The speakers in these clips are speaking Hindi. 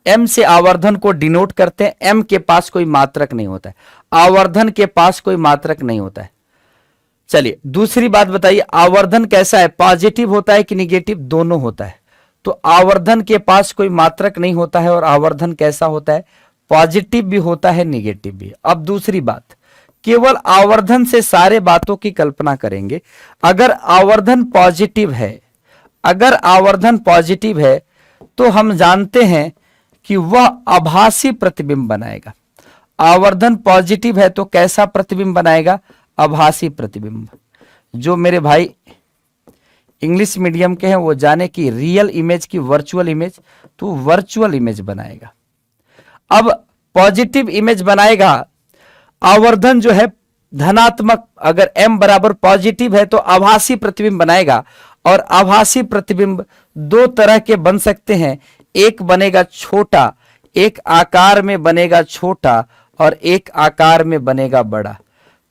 एम से आवर्धन को डिनोट करते हैं। एम के पास कोई मात्रक नहीं होता है, आवर्धन के पास कोई मात्रक नहीं होता है। चलिए दूसरी बात बताइए, आवर्धन कैसा है, पॉजिटिव होता है कि निगेटिव? दोनों होता है। तो आवर्धन के पास कोई मात्रक नहीं होता है और आवर्धन कैसा होता है, पॉजिटिव भी होता है निगेटिव भी। अब दूसरी बात, केवल आवर्धन से सारे बातों की कल्पना करेंगे। अगर आवर्धन पॉजिटिव है, अगर आवर्धन पॉजिटिव है तो हम जानते हैं कि वह आभासी प्रतिबिंब बनाएगा। आवर्धन पॉजिटिव है तो कैसा प्रतिबिंब बनाएगा, आभासी प्रतिबिंब। जो मेरे भाई इंग्लिश मीडियम के हैं वो जाने कि रियल इमेज की वर्चुअल इमेज, तो वर्चुअल इमेज बनाएगा। अब पॉजिटिव इमेज बनाएगा, आवर्धन जो है धनात्मक, अगर m बराबर पॉजिटिव है तो आभासी प्रतिबिंब बनाएगा। और आभासी प्रतिबिंब दो तरह के बन सकते हैं, एक बनेगा छोटा, एक आकार में बनेगा छोटा और एक आकार में बनेगा बड़ा।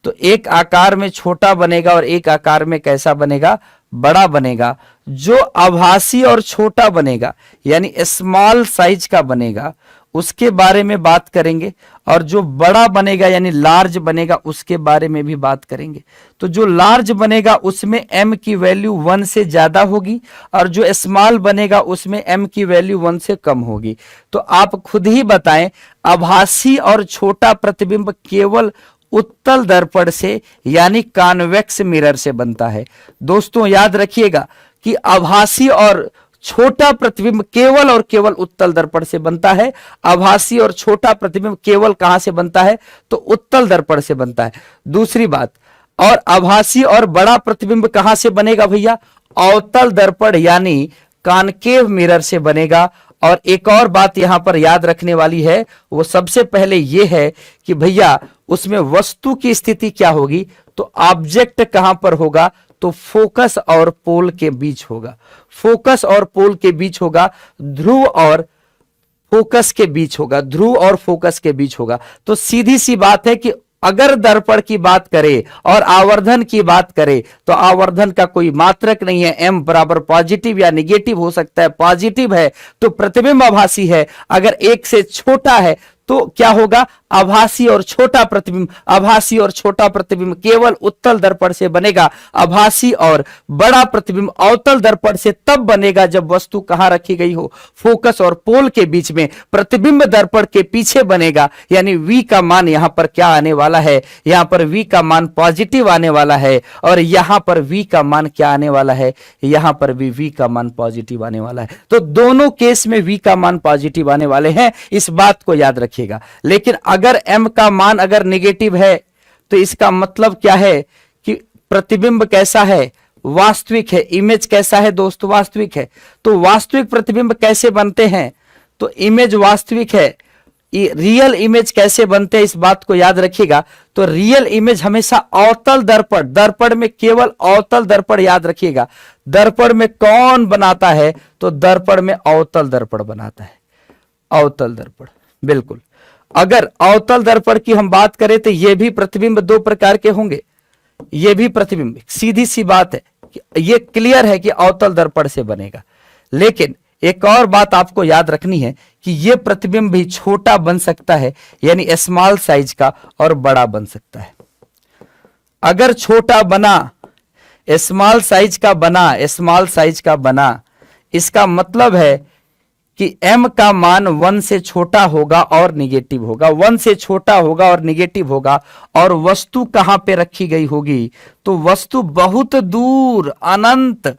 तो एक आकार में छोटा बनेगा और एक आकार में कैसा बनेगा, बड़ा बनेगा। जो आभासी और छोटा बनेगा यानी स्मॉल साइज का बनेगा उसके बारे में बात करेंगे, और जो बड़ा बनेगा यानी लार्ज बनेगा उसके बारे में भी बात करेंगे। तो जो लार्ज बनेगा उसमें m की वैल्यू 1 से ज्यादा होगी और जो स्मॉल बनेगा उसमें m की वैल्यू 1 से कम होगी। तो आप खुद ही बताएं, आभासी और छोटा प्रतिबिंब केवल उत्तल दर्पण से यानी कॉन्वेक्स मिरर से बनता है। दोस्तों याद रखिएगा कि आभासी और छोटा प्रतिबिंब केवल और केवल उत्तल दर्पण से बनता है। आभासी और छोटा प्रतिबिंब केवल कहां से बनता है, तो उत्तल दर्पण से बनता है। दूसरी बात, और आभासी और बड़ा प्रतिबिंब कहां से बनेगा भैया, अवतल दर्पण यानी कॉनकेव मिरर से बनेगा। और एक और बात यहां पर याद रखने वाली है, वो सबसे पहले ये है कि भैया उसमें वस्तु की स्थिति क्या होगी, तो ऑब्जेक्ट कहां पर होगा, तो फोकस और पोल के बीच होगा। फोकस और पोल के बीच होगा, ध्रुव और फोकस के बीच होगा, ध्रुव और फोकस के बीच होगा। तो सीधी सी बात है कि अगर दर्पण की बात करें और आवर्धन की बात करें तो आवर्धन का कोई मात्रक नहीं है। m बराबर पॉजिटिव या निगेटिव हो सकता है। पॉजिटिव है तो प्रतिबिंब आभासी है, अगर एक से छोटा है तो क्या होगा, आभासी और छोटा प्रतिबिंब। आभासी और छोटा प्रतिबिंब केवल उत्तल दर्पण से बनेगा। आभासी और बड़ा प्रतिबिंब अवतल दर्पण से तब बनेगा जब वस्तु कहां रखी गई हो, फोकस और पोल के बीच में। प्रतिबिंब दर्पण के पीछे बनेगा, यानी v का मान यहां पर क्या आने वाला है, यहां पर v का मान पॉजिटिव आने वाला है और यहां पर v का मान क्या आने वाला है, यहां पर भी v का मान पॉजिटिव आने वाला है। तो दोनों केस में v का मान पॉजिटिव आने वाले हैं, इस बात को याद रखिएगा। लेकिन अगर m का मान अगर निगेटिव है तो इसका मतलब क्या है कि प्रतिबिंब कैसा है, वास्तविक है। इमेज कैसा है दोस्तों, वास्तविक है। तो वास्तविक प्रतिबिंब कैसे बनते हैं, तो इमेज वास्तविक है। रियल इमेज कैसे बनते हैं इस बात को याद रखिएगा। तो रियल इमेज हमेशा अवतल दर्पण, दर्पण में केवल अवतल दर्पण याद रखिएगा। दर्पण में कौन बनाता है, तो दर्पण में अवतल दर्पण बनाता है, अवतल दर्पण। बिल्कुल, अगर अवतल दर्पण की हम बात करें तो ये भी प्रतिबिंब दो प्रकार के होंगे, ये भी प्रतिबिंब, सीधी सी बात है, ये क्लियर है कि अवतल दर्पण से बनेगा। लेकिन एक और बात आपको याद रखनी है कि ये प्रतिबिंब भी छोटा बन सकता है यानी स्मॉल साइज का, और बड़ा बन सकता है। अगर छोटा बना, स्मॉल साइज का बना, स्मॉल साइज का बना, इसका मतलब है कि m का मान 1 से छोटा होगा और निगेटिव होगा, 1 से छोटा होगा और निगेटिव होगा। और वस्तु कहां पे रखी गई होगी, तो वस्तु बहुत दूर, अनंत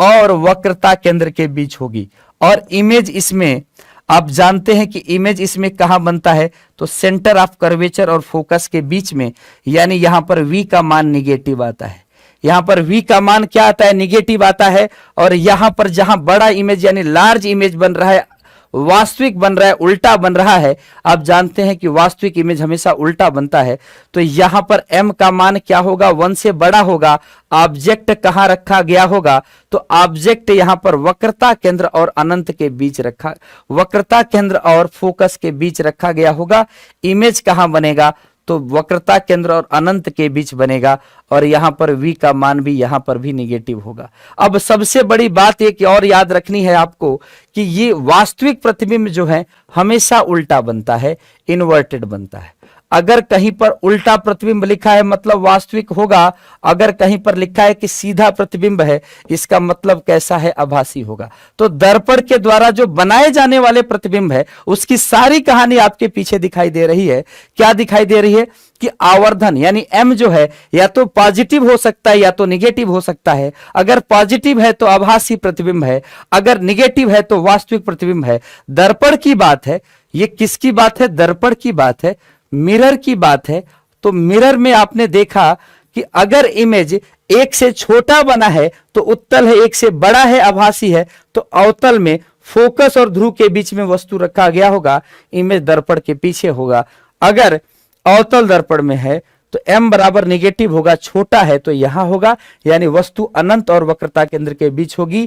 और वक्रता केंद्र के बीच होगी। और इमेज इसमें आप जानते हैं कि इमेज इसमें कहां बनता है, तो सेंटर ऑफ कर्वेचर और फोकस के बीच में, यानी यहां पर v का मान निगेटिव आता है, यहां पर v का मान क्या आता है, निगेटिव आता है। और यहां पर जहां बड़ा इमेज यानी लार्ज इमेज बन रहा है, वास्तविक बन रहा है, उल्टा बन रहा है। आप जानते हैं कि वास्तविक इमेज हमेशा उल्टा बनता है। तो यहां पर m का मान क्या होगा, 1 से बड़ा होगा। ऑब्जेक्ट कहां रखा गया होगा, तो ऑब्जेक्ट यहां पर वक्रता केंद्र और अनंत के बीच रखा, वक्रता केंद्र और फोकस के बीच रखा गया होगा। इमेज कहां बनेगा, तो वक्रता केंद्र और अनंत के बीच बनेगा, और यहां पर v का मान भी यहां पर भी निगेटिव होगा। अब सबसे बड़ी बात एक और याद रखनी है आपको कि ये वास्तविक प्रतिबिंब जो है हमेशा उल्टा बनता है, इन्वर्टेड बनता है। अगर कहीं पर उल्टा प्रतिबिंब लिखा है मतलब वास्तविक होगा, अगर कहीं पर लिखा है कि सीधा प्रतिबिंब है, इसका मतलब कैसा है, आभासी होगा। तो दर्पण के द्वारा जो बनाए जाने वाले प्रतिबिंब है उसकी सारी कहानी आपके पीछे दिखाई दे रही है। क्या दिखाई दे रही है कि आवर्धन यानी m जो है या तो पॉजिटिव हो सकता है या तो निगेटिव हो सकता है। अगर पॉजिटिव है तो आभासी प्रतिबिंब है, अगर निगेटिव है तो वास्तविक प्रतिबिंब है। दर्पण की बात है, ये किसकी बात है, दर्पण की बात है, मिरर की बात है। तो मिरर में आपने देखा कि अगर इमेज एक से छोटा बना है तो उत्तल है, एक से बड़ा है आभासी है, तो अवतल में फोकस और ध्रुव के बीच में वस्तु रखा गया होगा, इमेज दर्पण के पीछे होगा। अगर अवतल दर्पण में है तो m बराबर निगेटिव होगा, छोटा है तो यहां होगा, यानी वस्तु अनंत और वक्रता केंद्र के बीच होगी।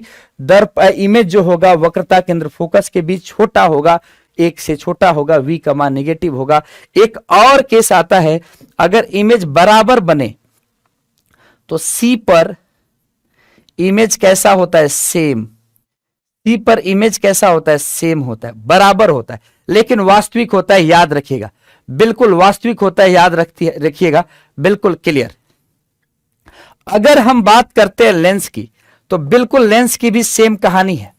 इमेज जो होगा वक्रता केंद्र फोकस के बीच छोटा होगा, एक से छोटा होगा, v का मान निगेटिव होगा। एक और केस आता है, अगर इमेज बराबर बने तो c पर इमेज कैसा होता है, सेम। c पर इमेज कैसा होता है, सेम होता है, बराबर होता है, लेकिन वास्तविक होता है, याद रखिएगा, बिल्कुल वास्तविक होता है, याद रखिएगा, बिल्कुल क्लियर। अगर हम बात करते हैं लेंस की, तो बिल्कुल लेंस की भी सेम कहानी है।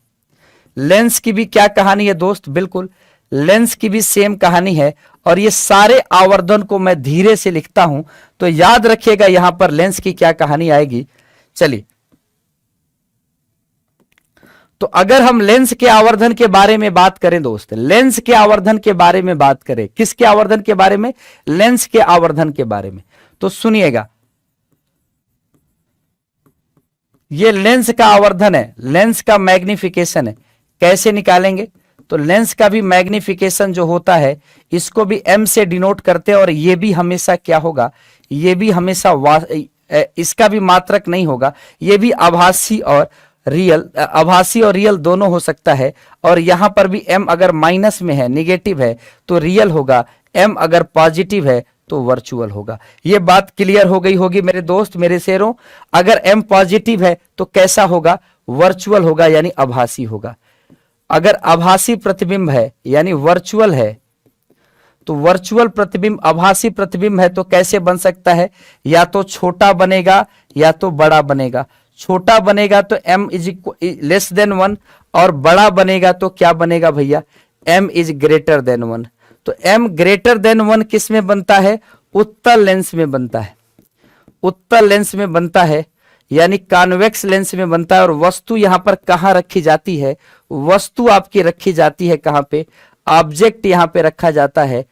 लेंस की भी क्या कहानी है दोस्त, बिल्कुल लेंस की भी सेम कहानी है। और ये सारे आवर्धन को मैं धीरे से लिखता हूं तो याद रखिएगा यहां पर लेंस की क्या कहानी आएगी। चलिए, तो अगर हम लेंस के आवर्धन के बारे में बात करें दोस्त, लेंस के आवर्धन के बारे में बात करें, किसके आवर्धन के बारे में, लेंस के आवर्धन के बारे में, तो सुनिएगा, ये लेंस का आवर्धन है, लेंस का मैग्निफिकेशन है। कैसे निकालेंगे, तो लेंस का भी मैग्निफिकेशन जो होता है इसको भी m से डिनोट करते हैं, और ये भी हमेशा क्या होगा, ये भी हमेशा इसका भी मात्रक नहीं होगा, ये भी आभासी और रियल दोनों हो सकता है। और यहां पर भी m अगर माइनस में है, निगेटिव है तो रियल होगा, m अगर पॉजिटिव है तो वर्चुअल होगा। ये बात क्लियर हो गई होगी मेरे दोस्त, मेरे शेरों। अगर m पॉजिटिव है तो कैसा होगा, वर्चुअल होगा, यानी आभासी होगा। अगर आभासी प्रतिबिंब है यानी वर्चुअल है, तो वर्चुअल प्रतिबिंब आभासी प्रतिबिंब है तो कैसे बन सकता है, या तो छोटा बनेगा या तो बड़ा बनेगा। छोटा बनेगा तो m इज लेस देन 1, और बड़ा बनेगा तो क्या बनेगा भैया, m इज ग्रेटर देन 1। तो m ग्रेटर देन 1 किस में बनता है, उत्तल लेंस में बनता है, उत्तल लेंस में बनता है, यानी कॉन्वेक्स लेंस में बनता है। और वस्तु यहां पर कहां रखी जाती है, वस्तु आपकी रखी जाती है कहां पे, ऑब्जेक्ट यहां पे रखा जाता है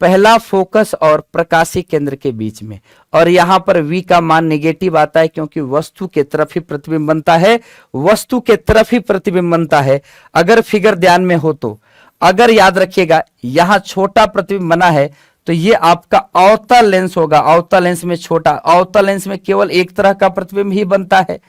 पहला फोकस और प्रकाशी केंद्र के बीच में। और यहां पर v का मान निगेटिव आता है क्योंकि वस्तु के तरफ ही प्रतिबिंब बनता है, वस्तु के तरफ ही प्रतिबिंब बनता है। अगर फिगर ध्यान में हो तो, अगर याद रखिएगा यहां छोटा प्रतिबिंब बना है तो ये आपका अवतल लेंस होगा, अवतल लेंस में छोटा, अवतल लेंस में केवल एक तरह का प्रतिबिंब ही बनता है।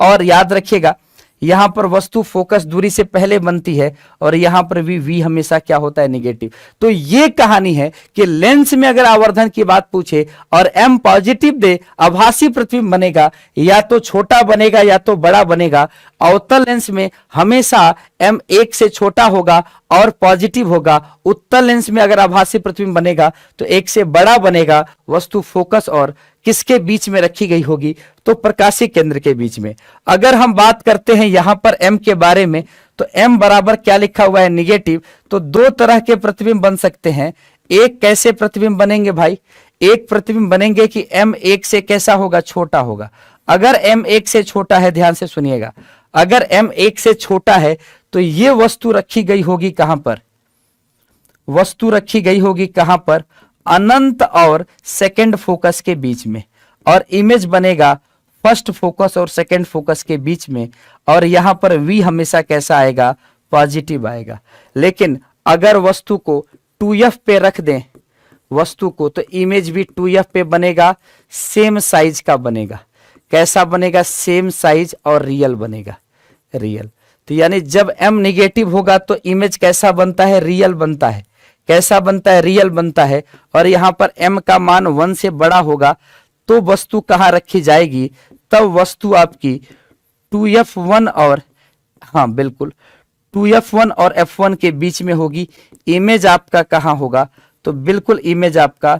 और याद रखिएगा यहां पर वस्तु फोकस दूरी से पहले बनती है, और यहां पर भी v हमेशा क्या होता है, निगेटिव। तो ये कहानी है कि लेंस में अगर आवर्धन की बात पूछे और m पॉजिटिव दे, आभासी प्रतिबिंब बनेगा, या तो छोटा बनेगा या तो बड़ा बनेगा। अवतल लेंस में हमेशा m एक से छोटा होगा और पॉजिटिव होगा। उत्तल लेंस में अगर आभासी प्रतिबिंब बनेगा तो एक से बड़ा बनेगा। वस्तु फोकस और किसके बीच में रखी गई होगी, तो प्रकाशी केंद्र के बीच में। अगर हम बात करते हैं यहां पर m के बारे में, तो m बराबर क्या लिखा हुआ है, निगेटिव। तो दो तरह के प्रतिबिंब बन सकते हैं। एक कैसे प्रतिबिंब बनेंगे भाई, एक प्रतिबिंब बनेंगे कि m एक से कैसा होगा, छोटा होगा। अगर m एक से छोटा है, ध्यान से सुनिएगा, अगर m एक से छोटा है तो ये वस्तु रखी गई होगी कहां पर, वस्तु रखी गई होगी कहां पर, अनंत और सेकंड फोकस के बीच में। और इमेज बनेगा फर्स्ट फोकस और सेकंड फोकस के बीच में। और यहां पर v हमेशा कैसा आएगा, पॉजिटिव आएगा। लेकिन अगर वस्तु को 2f पे रख दें वस्तु को, तो इमेज भी 2f पे बनेगा, सेम साइज का बनेगा। कैसा बनेगा, सेम साइज और रियल बनेगा, रियल। तो यानी जब m निगेटिव होगा तो इमेज कैसा बनता है, रियल बनता है। कैसा बनता है, रियल बनता है, और यहां पर m का मान 1 से बड़ा होगा तो वस्तु कहां रखी जाएगी, तब वस्तु आपकी 2f1 और, हाँ बिल्कुल 2f1 और f1 के बीच में होगी। इमेज आपका कहां होगा, तो बिल्कुल इमेज आपका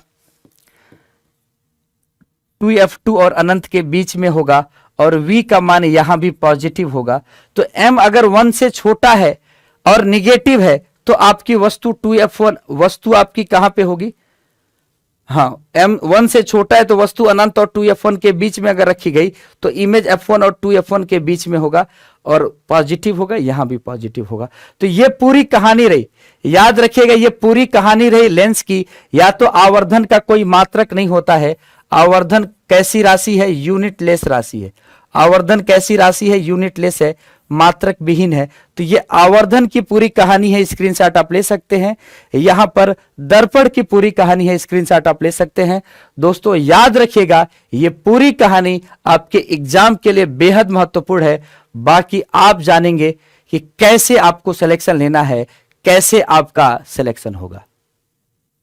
2f2 और अनंत के बीच में होगा, और v का मान यहां भी पॉजिटिव होगा। तो m अगर 1 से छोटा है और निगेटिव है तो आपकी वस्तु 2f1 वस्तु आपकी कहां पे होगी, हाँ m 1 से छोटा है तो वस्तु अनंत और 2f1 के बीच में अगर रखी गई तो इमेज f1 और 2f1 के बीच में होगा और पॉजिटिव होगा, यहां भी पॉजिटिव होगा। तो ये पूरी कहानी रही, याद रखिएगा ये पूरी कहानी रही लेंस की। या तो आवर्धन का कोई मात्रक नहीं होता है, आवर्धन कैसी राशि है, यूनिटलेस राशि है। आवर्धन कैसी राशि है, यूनिटलेस है, मात्रक विहीन है। तो ये आवर्धन की पूरी कहानी है, स्क्रीनशॉट आप ले सकते हैं। यहां पर दर्पण की पूरी कहानी है, स्क्रीनशॉट आप ले सकते हैं। दोस्तों याद रखिएगा ये पूरी कहानी आपके एग्जाम के लिए बेहद महत्वपूर्ण है। बाकी आप जानेंगे कि कैसे आपको सिलेक्शन लेना है, कैसे आपका सिलेक्शन होगा।